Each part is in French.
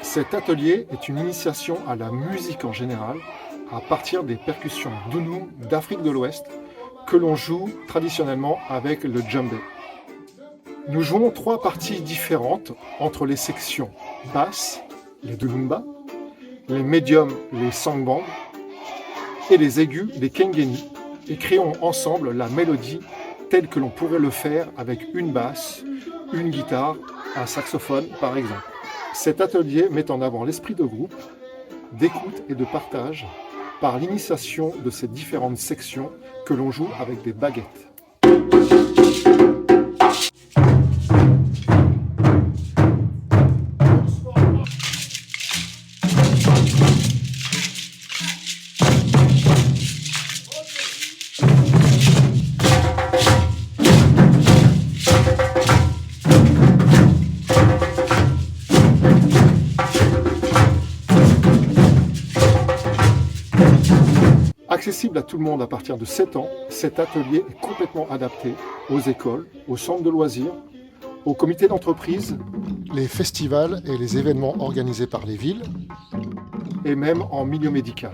Cet atelier est une initiation à la musique en général à partir des percussions dounou d'Afrique de l'Ouest que l'on joue traditionnellement avec le djembé. Nous jouons 3 parties différentes entre les sections basses, les dounoumba, les médiums, les sangbang, et les aigus, les kengeni, et créons ensemble la mélodie telle que l'on pourrait le faire avec une basse, une guitare, un saxophone par exemple. Cet atelier met en avant l'esprit de groupe, d'écoute et de partage par l'initiation de ces différentes sections que l'on joue avec des baguettes. Accessible à tout le monde à partir de 7 ans, cet atelier est complètement adapté aux écoles, aux centres de loisirs, aux comités d'entreprise, les festivals et les événements organisés par les villes, et même en milieu médical.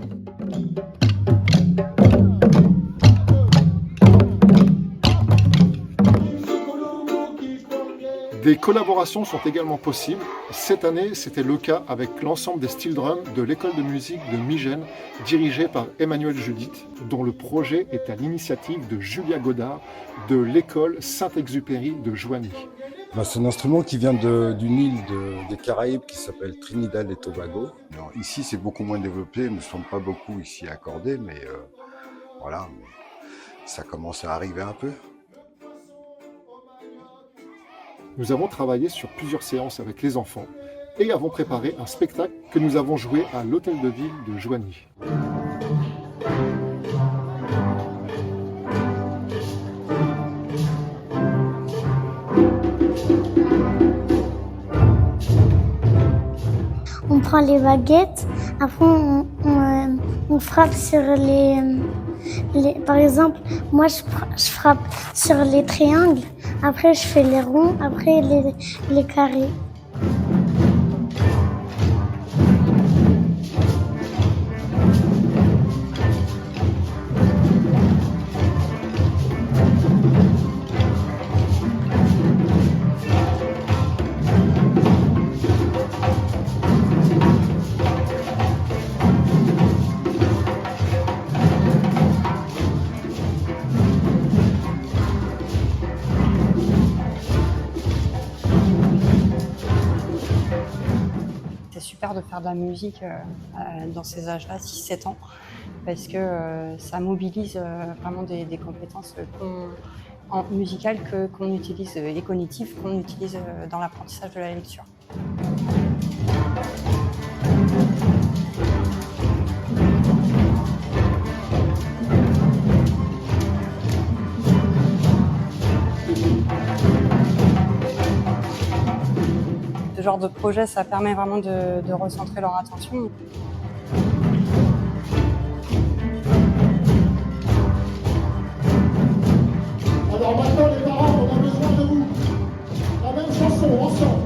Des collaborations sont également possibles. Cette année, c'était le cas avec l'ensemble des steel drums de l'école de musique de Migène, dirigée par Emmanuel Judith, dont le projet est à l'initiative de Julia Godard de l'école Saint-Exupéry de Joigny. C'est un instrument qui vient d'une île des Caraïbes qui s'appelle Trinidad et Tobago. Alors, ici, c'est beaucoup moins développé, nous ne sommes pas beaucoup ici accordés, mais voilà, ça commence à arriver un peu. Nous avons travaillé sur plusieurs séances avec les enfants et avons préparé un spectacle que nous avons joué à l'hôtel de ville de Joigny. On prend les baguettes, après on frappe sur par exemple, moi je frappe sur les triangles, après je fais les ronds, après les carrés. C'est super de faire de la musique dans ces âges-là, 6-7 ans, parce que ça mobilise vraiment des compétences musicales qu'on utilise, et cognitives qu'on utilise dans l'apprentissage de la lecture. Ce genre de projet, ça permet vraiment de recentrer leur attention. Alors maintenant les parents, on a besoin de vous. La même chanson, ensemble.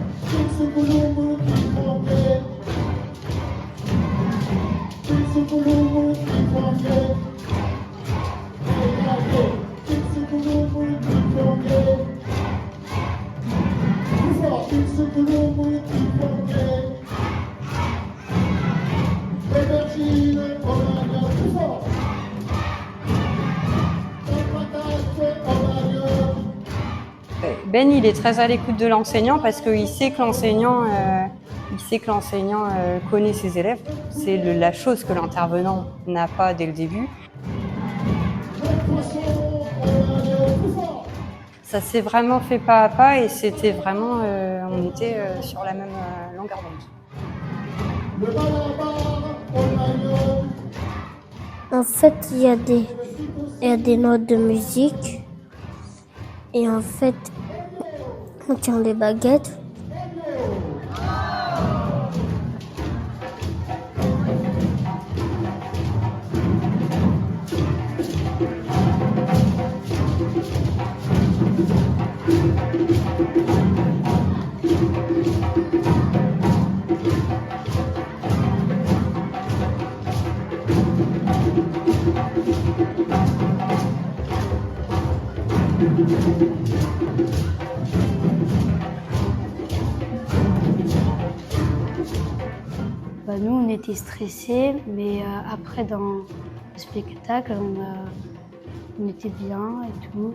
Ben, il est très à l'écoute de l'enseignant parce qu'il sait que l'enseignant connaît ses élèves. C'est la chose que l'intervenant n'a pas dès le début. Ça s'est vraiment fait pas à pas et c'était vraiment, on était sur la même longueur d'onde. En fait, il y a des notes de musique Et en fait, on tient les baguettes. Nous, on était stressés, mais après, dans le spectacle, on était bien et tout.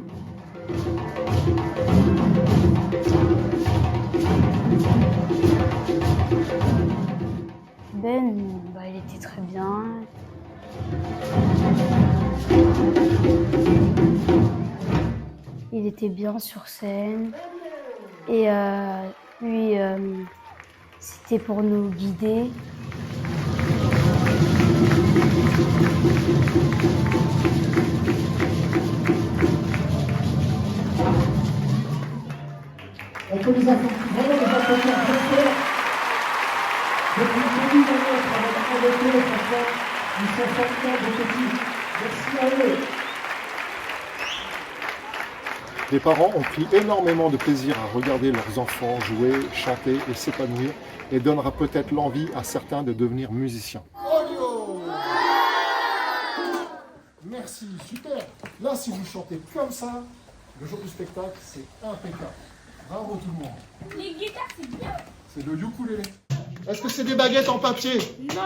Ben, il était très bien. Il était bien sur scène. Et lui, c'était pour nous guider. On peut les applaudir, vraiment les applaudir très fort. Depuis le début de l'année, on travaille avec eux, franchement, ils sont formidables, les petits. Merci à eux. Les parents ont pris énormément de plaisir à regarder leurs enfants jouer, chanter et s'épanouir et donnera peut-être l'envie à certains de devenir musiciens. Audio! Merci, super. Là, si vous chantez comme ça, le jour du spectacle, c'est impeccable. Bravo tout le monde. Les guitares, c'est bien. C'est le ukulélé. Est-ce que c'est des baguettes en papier? Non.